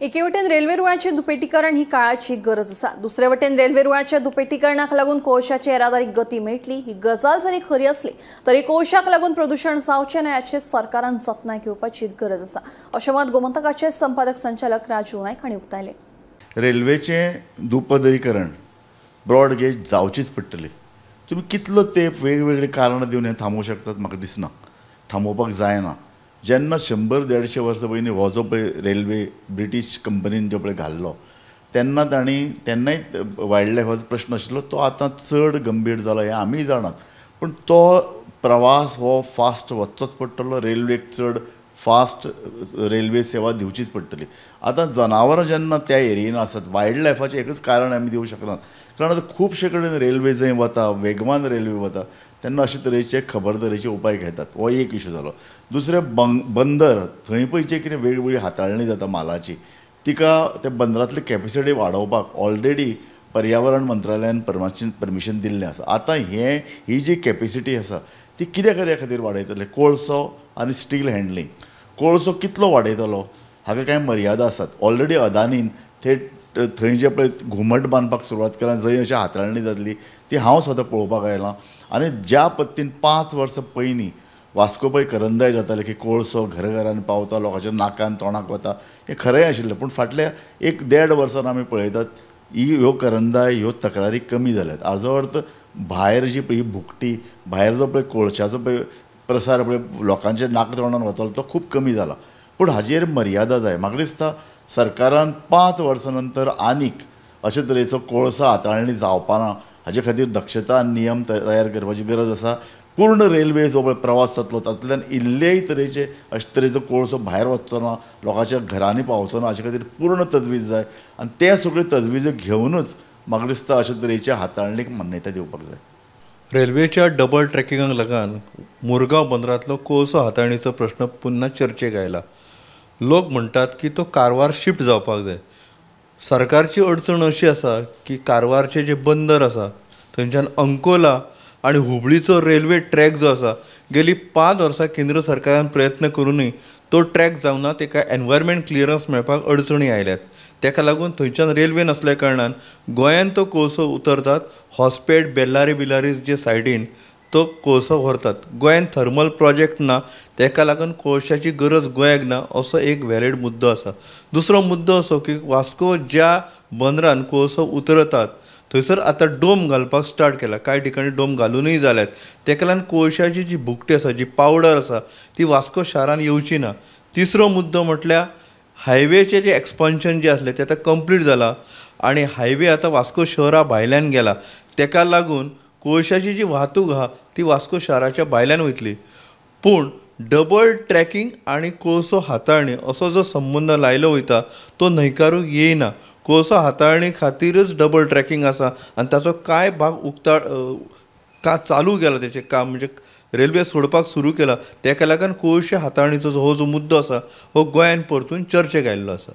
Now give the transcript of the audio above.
एके वटेन रेल्वे रुळांचे दुपेटीकरण ही काळाची गरज आसा। दुसरे वटेन रेल्वे रुळांच्या दुपेटीकरणाक लागून कोळशाची येरादारीक गती मेळटली ही गजाल जरी खरी असली तरी कोळशाक लागून प्रदूषण जावचें न्हय हाची सरकारान जतनाय घेवपाची गरज आसा, अशें मत गोमंतकाचे संपादक संचालक राजू नायक हांणी उक्तायलें। रेल्वेचें दुपदरीकरण ब्रॉड गेज जावचीच पडटली। तुमी कितलो तेंप वेगवेगळी कारणां दिवन हें थांबोवंक शकतात म्हाका दिसना, थांबोवपाक जायना। जेन्ना 100-150 वर्सां पयलीं हो जो पळय रेल्वे ब्रिटीश कंपनीन जो पळय घाल्लो तेन्नाय वायल्ड लायफाचो प्रश्न आशिल्लो, तो आतां चड गंभीर जाला हें आमीय जाणात। पूण तो प्रवास हो फास्ट वचचोच पडटलो, रेल्वेक चड फास्ट रेल्वे सेवा दिवचीच पडटली। आतां जनावरां जेन्ना त्या एरियेन आसात, वायल्ड लायफाचें एकच कारण आमी दिवंक शकनात, कारण आतां खुबशे कडेन रेल्वे जंय वता, वेगवान रेल्वे वता तेन्ना अशे तरेचे खबरदारेचे उपाय घेतात, हो एक इशू जालो। दुसरें बंदर, थंय पळय जे कितें वेगवेगळी हाताळणी जाता मालाची, तिका त्या बंदरांतली कॅपेसिटी वाडोवपाक ऑलरेडी पर्यावरण मंत्रालयान परमिशन दिल्लें आसा। आतां ही जी कॅपेसिटी आसा ती कित्या खातीर वाडयतले? कोळसो आनी स्टील हँडलिंग। कोळसो कितलो वाडयतलो हाका कांय मर्यादा आसात। ऑलरेडी अदानीन थंय जे पळय घुमट बांदपाक सुरवात केला, जंय अशी हाताळणी जातली ती हांव स्वता पळोवपाक आयलां। आनी ज्या पद्दतीन 5 वर्सां पयलीं वास्को पळय करंदाय जाताले की कोळसो घरांनी पावता, लोकांच्या नाकान तोंडाक वता, हें खरेंय आशिल्लें। पूण फाटल्या 1-1.5 वर्सान आमी पळयतात ह्यो करंदाय, ह्यो तक्रारी कमी जाल्यात। हाजो अर्थ भायर जी पळय ही भुकटी, भायर जो पळय कोळशाचो पळय प्रसार पळय लोकांच्या नाक तोंडान वतालो तो खूब कमी जाला। पूण हाजेर मर्यादा जाय। म्हाका दिसता सरकारान 5 वर्सां नंतर आनीक अशे तरेचो कोळसो हाताळणी जावपाना हाजे खातीर दक्षता आनी नियम तयार करपाची गरज आसा। पूर्ण रेल्वे जो पळय प्रवास जातलो तातूंतल्यान इल्लेय तरेचे अशे तरेचो कोळसो भायर वचचो ना, लोकांच्या घरांनी पावचो ना, हाचे खातीर पूर्ण तजवीज जाय। आनी ते सगळ्यो तजवीजो घेवनूच म्हाका दिसता अशे तरेच्या हाताळणेक मान्यताय दिवपाक जाय। रेल्वेच्या डबल ट्रॅकिंगाक लागून मुरगांव बंदरांतलो कोळसो हाताळणीचो प्रश्न पुन्हा चर्चेक आयला। लोक म्हणटात की तो कारवार शिफ्ट जावपाक जाय। सरकारची अडचण अशी आसा की कारवारचे जे बंदर आसा थंयच्यान अंकोला आनी हुबळीचो रेल्वे ट्रॅक जो आसा गेली 5 वर्सां केंद्र सरकारान प्रयत्न करूनय तो ट्रॅक जावना, ताका एनवायरमेंट क्लियरन्स मेळपाक अडचणी आयल्यात। ताका लागून थंयच्यान रेल्वे नसल्या कारणान गोंयांत तो कोळसो उतरतात, हॉस्पेट, बेल्लारी जे सायडीन तो कोळसो व्हरतात। गोंयांत थर्मल प्रोजेक्ट ना, ताका लागून कोळशाची गरज गोंयाक ना, असो एक वॅलीड मुद्दो आसा। दुसरो मुद्दो असो की वास्को ज्या बंदरान कोळसो उतरतात थंयसर आतां डोम घालपाक स्टार्ट केला, कांय ठिकाणी डोम घालूनय जाल्यात। ताका लागून कोळशाची जी भुकटी आसा, जी पावडर आसा ती वास्को शारान येवची ना। तिसरो मुद्दो म्हटल्यार हायवेचें जें एक्सपान्शन जें आसलें तें आतां कंप्लीट जालां आनी हायवे आतां वास्को शहरा भायल्यान गेला। ताका लागून कोळशाची जी वाहतूक आहा ती वास्को शाराच्या भायल्यान वयतली। पूण डबल ट्रॅकिंग आनी कोळसो हाताळणी असो जो संबंद लायलो वयता तो न्हयकारूंक येयना। कोळसो हाताळणी खातीरच डबल ट्रॅकिंग आसा आनी ताचो कांय भाग चालू केला, तेचें काम म्हणजे रेल्वे सोडपाक सुरू केला। ताका लागून कोळशे हाताळणीचो हो जो मुद्दो आसा हो गोंयान परतून चर्चेक आयिल्लो आसा।